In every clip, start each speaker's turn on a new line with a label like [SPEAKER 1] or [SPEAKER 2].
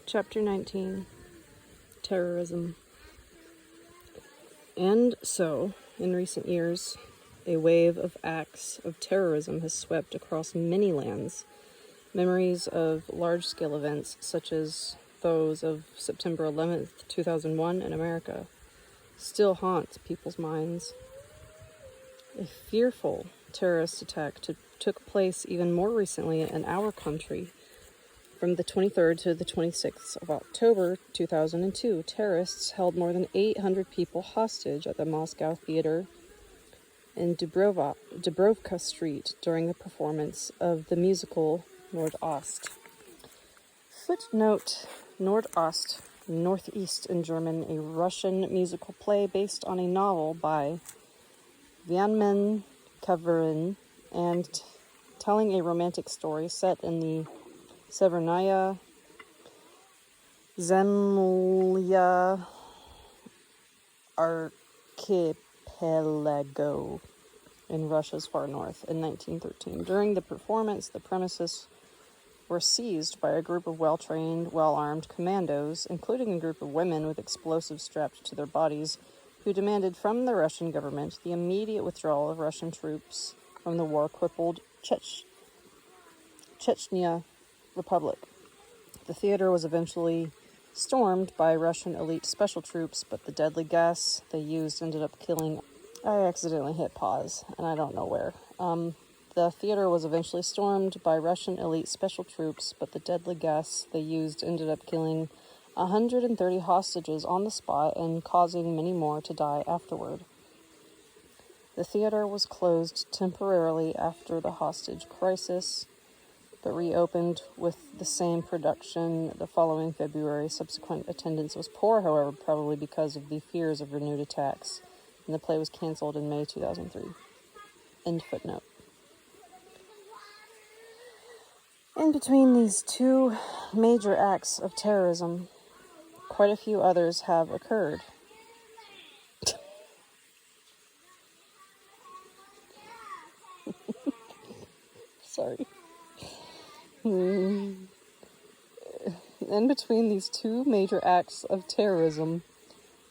[SPEAKER 1] Chapter 19, Terrorism. And so, in recent years, a wave of acts of terrorism has swept across many lands. Memories of large-scale events, such as those of September 11th, 2001 in America, still haunt people's minds. A fearful terrorist attack took place even more recently in our country. From the 23rd to the 26th of October 2002, terrorists held more than 800 people hostage at the Moscow Theater in Dubrovka Street during the performance of the musical Nordost. Footnote: Nordost, Northeast in German, a Russian musical play based on a novel by Vyacheslav Kavarin and telling a romantic story set in the Severnaya Zemlya archipelago in Russia's far north in 1913. During the performance, the premises were seized by a group of well-trained, well-armed commandos, including a group of women with explosives strapped to their bodies, who demanded from the Russian government the immediate withdrawal of Russian troops from the war-crippled Chechnya Republic. The theater was eventually stormed by Russian elite special troops, but the deadly gas they used ended up killing... I accidentally hit pause, and I don't know where. The theater was eventually stormed by Russian elite special troops, but the deadly gas they used ended up killing 130 hostages on the spot and causing many more to die afterward. The theater was closed temporarily after the hostage crisis, but reopened with the same production the following February. Subsequent attendance was poor, however, probably because of the fears of renewed attacks, and the play was canceled in May 2003. End footnote. In between these two major acts of terrorism, quite a few others have occurred. Sorry. In between these two major acts of terrorism,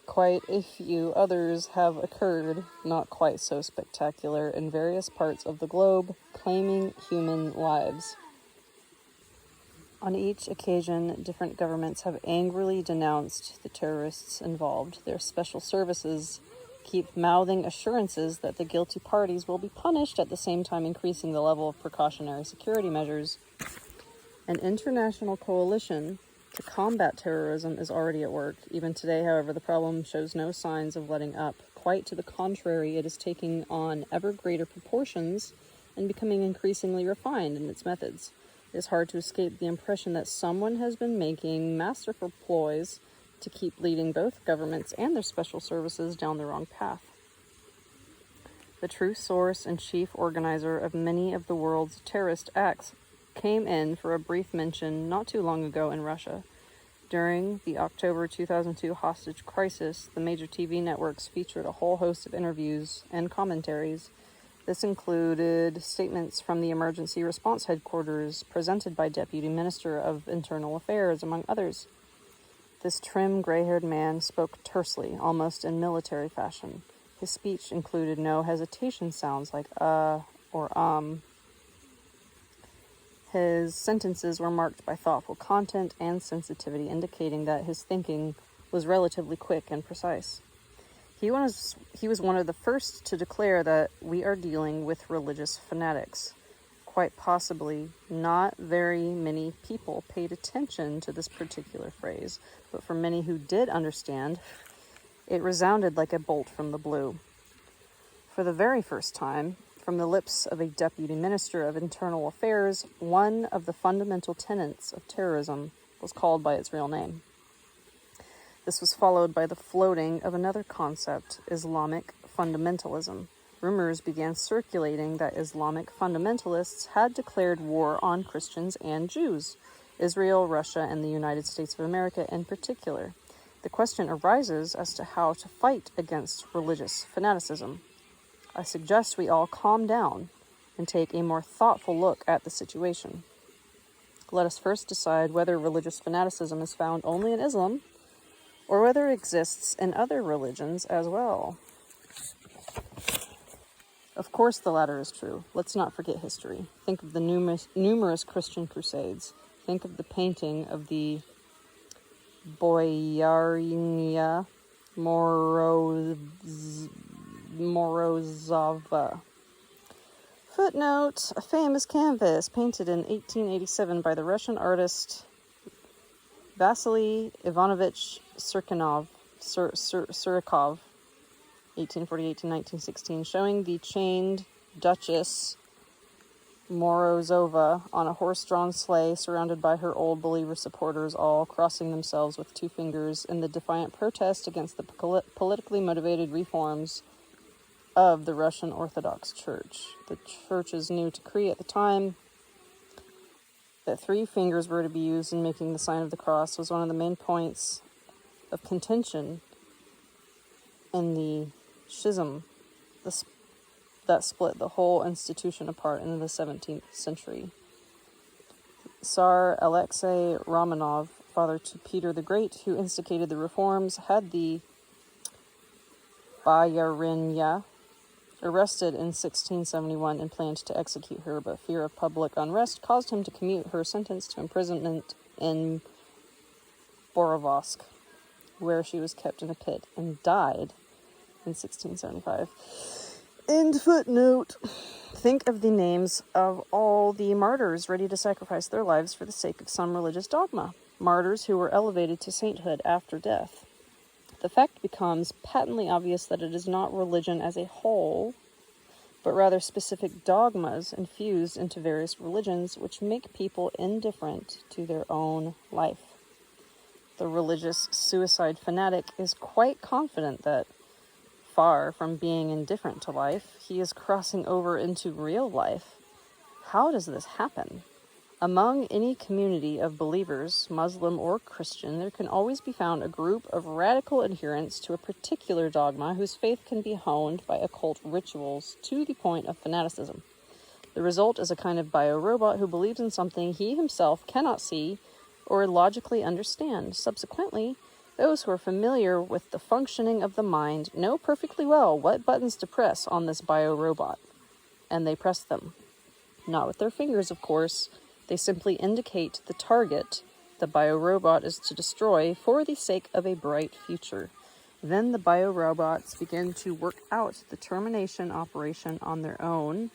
[SPEAKER 1] quite a few others have occurred, not quite so spectacular, in various parts of the globe, claiming human lives. On each occasion, different governments have angrily denounced the terrorists involved. Their special services keep mouthing assurances that the guilty parties will be punished, at the same time increasing the level of precautionary security measures. An international coalition to combat terrorism is already at work. Even today, however, the problem shows no signs of letting up. Quite to the contrary, it is taking on ever greater proportions and becoming increasingly refined in its methods. It is hard to escape the impression that someone has been making masterful ploys to keep leading both governments and their special services down the wrong path. The true source and chief organizer of many of the world's terrorist acts came in for a brief mention not too long ago in Russia. During the October 2002 hostage crisis, the major TV networks featured a whole host of interviews and commentaries. This included statements from the Emergency Response Headquarters presented by Deputy Minister of Internal Affairs, among others. This trim, gray-haired man spoke tersely, almost in military fashion. His speech included no hesitation sounds like or His sentences were marked by thoughtful content and sensitivity, indicating that his thinking was relatively quick and precise. He was one of the first to declare that we are dealing with religious fanatics. Quite possibly, not very many people paid attention to this particular phrase, but for many who did understand, it resounded like a bolt from the blue. For the very first time, from the lips of a Deputy Minister of Internal Affairs, one of the fundamental tenets of terrorism was called by its real name. This was followed by the floating of another concept, Islamic fundamentalism. Rumors began circulating that Islamic fundamentalists had declared war on Christians and Jews, Israel, Russia, and the United States of America in particular. The question arises as to how to fight against religious fanaticism. I suggest we all calm down and take a more thoughtful look at the situation. let us first decide whether religious fanaticism is found only in Islam, or whether it exists in other religions as well. Of course the latter is true. Let's not forget history. Think of the numerous Christian crusades. Think of the painting of the Boyarinya Morozova. Footnote, a famous canvas painted in 1887 by the Russian artist Vasily Ivanovich Surikov, 1848 to 1916, showing the chained Duchess Morozova on a horse-drawn sleigh surrounded by her Old Believer supporters, all crossing themselves with two fingers in the defiant protest against the politically motivated reforms of the Russian Orthodox Church. The Church's new decree at the time that 3 fingers were to be used in making the sign of the cross was one of the main points of contention in the schism that split the whole institution apart in the 17th century. Tsar Alexei Romanov, father to Peter the Great, who instigated the reforms, had the Boyarinya arrested in 1671 and planned to execute her, but fear of public unrest caused him to commute her sentence to imprisonment in Borovosk, where she was kept in a pit and died in 1675. End footnote. Think of the names of all the martyrs ready to sacrifice their lives for the sake of some religious dogma. Martyrs who were elevated to sainthood after death. The fact becomes patently obvious that it is not religion as a whole, but rather specific dogmas infused into various religions which make people indifferent to their own life. The religious suicide fanatic is quite confident that, far from being indifferent to life, he is crossing over into real life. How does this happen? Among any community of believers, Muslim or Christian, there can always be found a group of radical adherents to a particular dogma whose faith can be honed by occult rituals to the point of fanaticism. The result is a kind of biorobot who believes in something he himself cannot see or logically understand. Subsequently, those who are familiar with the functioning of the mind know perfectly well what buttons to press on this biorobot, and they press them. Not with their fingers, of course. They simply indicate the target the biorobot is to destroy for the sake of a bright future. Then the biorobots begin to work out the termination operation on their own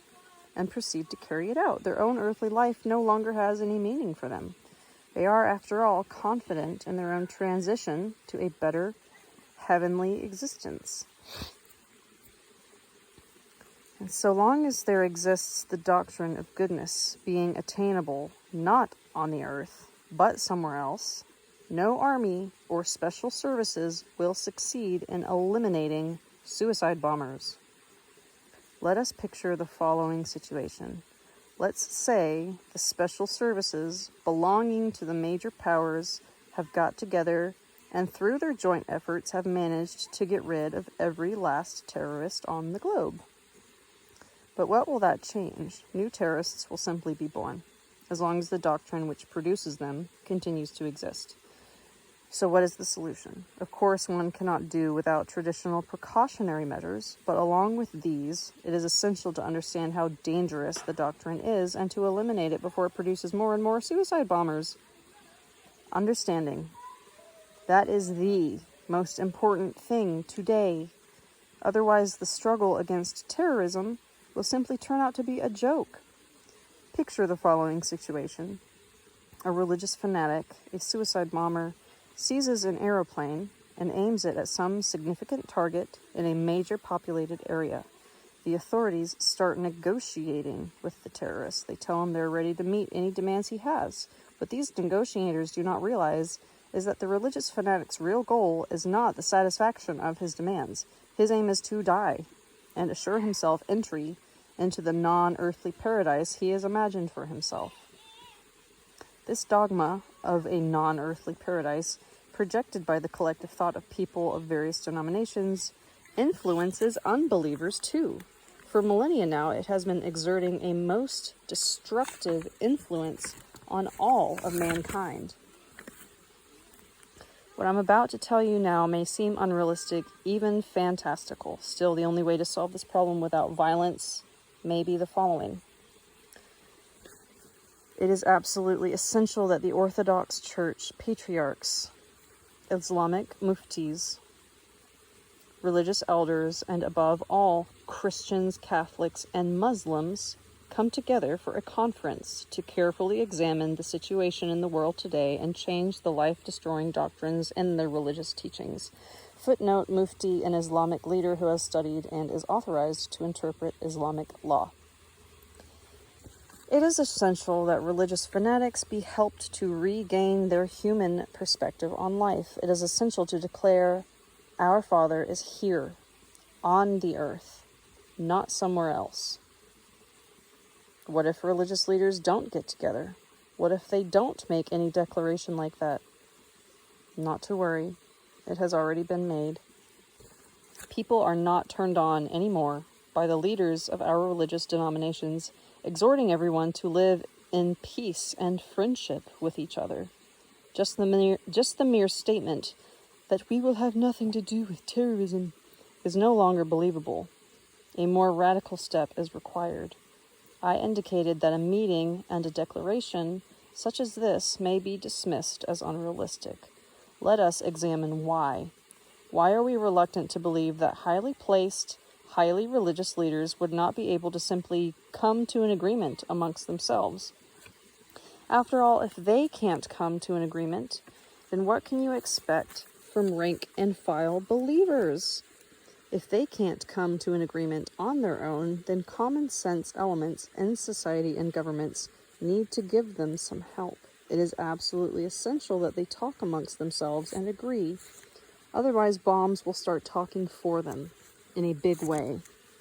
[SPEAKER 1] and proceed to carry it out. Their own earthly life no longer has any meaning for them. They are, after all, confident in their own transition to a better heavenly existence. And so long as there exists the doctrine of goodness being attainable not on the earth, but somewhere else, no army or special services will succeed in eliminating suicide bombers. Let us picture the following situation. Let's say the special services belonging to the major powers have got together and through their joint efforts have managed to get rid of every last terrorist on the globe. But what will that change? New terrorists will simply be born, as long as the doctrine which produces them continues to exist. So what is the solution? Of course, one cannot do without traditional precautionary measures, but along with these, it is essential to understand how dangerous the doctrine is and to eliminate it before it produces more and more suicide bombers. Understanding. That is the most important thing today. Otherwise, the struggle against terrorism will simply turn out to be a joke. Picture the following situation. A religious fanatic, a suicide bomber, seizes an aeroplane and aims it at some significant target in a major populated area. The authorities start negotiating with the terrorist. They tell him they're ready to meet any demands he has. What these negotiators do not realize is that the religious fanatic's real goal is not the satisfaction of his demands. His aim is to die and assure himself entry into the non-earthly paradise he has imagined for himself. This dogma of a non-earthly paradise, projected by the collective thought of people of various denominations, influences unbelievers too. For millennia now, it has been exerting a most destructive influence on all of mankind. What I'm about to tell you now may seem unrealistic, even fantastical. Still, the only way to solve this problem without violence may be the following. It is absolutely essential that the Orthodox Church patriarchs, Islamic muftis, religious elders, and above all, Christians, Catholics, and Muslims come together for a conference to carefully examine the situation in the world today and change the life-destroying doctrines in their religious teachings. Footnote: Mufti, an Islamic leader who has studied and is authorized to interpret Islamic law. It is essential that religious fanatics be helped to regain their human perspective on life. It is essential to declare, our Father is here, on the earth, not somewhere else. What if religious leaders don't get together? What if they don't make any declaration like that? Not to worry, it has already been made. People are not turned on anymore by the leaders of our religious denominations exhorting everyone to live in peace and friendship with each other. Just the mere statement that we will have nothing to do with terrorism is no longer believable. A more radical step is required. I indicated that a meeting and a declaration such as this may be dismissed as unrealistic. Let us examine why. Why are we reluctant to believe that highly placed, highly religious leaders would not be able to simply come to an agreement amongst themselves? After all, if they can't come to an agreement, then what can you expect from rank and file believers? If they can't come to an agreement on their own, then common sense elements in society and governments need to give them some help. It is absolutely essential that they talk amongst themselves and agree. Otherwise, bombs will start talking for them in a big way.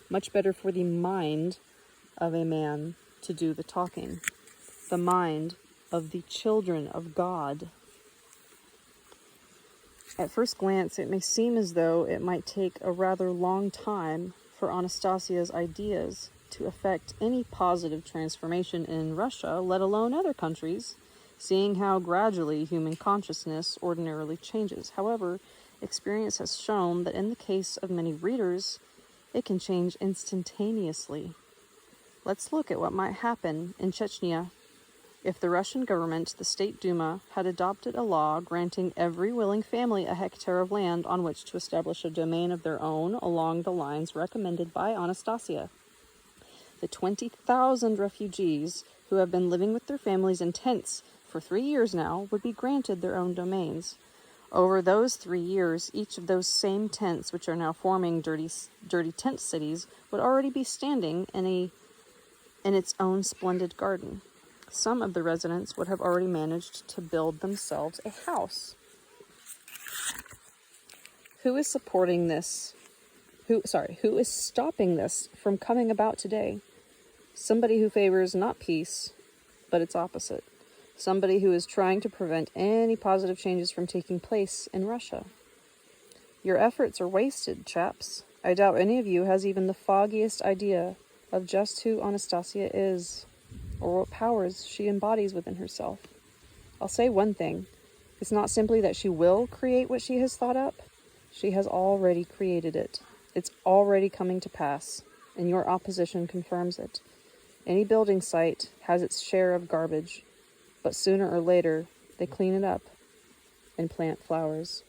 [SPEAKER 1] Much better for the mind of a man to do the talking. The mind of the children of God. At first glance, it may seem as though it might take a rather long time for Anastasia's ideas to affect any positive transformation in Russia, let alone other countries, seeing how gradually human consciousness ordinarily changes. However, experience has shown that in the case of many readers, it can change instantaneously. Let's look at what might happen in Chechnya if the Russian government, the State Duma, had adopted a law granting every willing family a hectare of land on which to establish a domain of their own along the lines recommended by Anastasia. The 20,000 refugees who have been living with their families in tents for 3 years now would be granted their own domains. Over those 3 years, each of those same tents, which are now forming dirty tent cities, would already be standing in its own splendid garden. Some of the residents would have already managed to build themselves a house. Who is supporting this? Who is stopping this from coming about today? Somebody who favors not peace, but its opposite. Somebody who is trying to prevent any positive changes from taking place in Russia. Your efforts are wasted, chaps. I doubt any of you has even the foggiest idea of just who Anastasia is, or what powers she embodies within herself. I'll say one thing. It's not simply that she will create what she has thought up. She has already created it. It's already coming to pass, and your opposition confirms it. Any building site has its share of garbage, but sooner or later, they clean it up and plant flowers.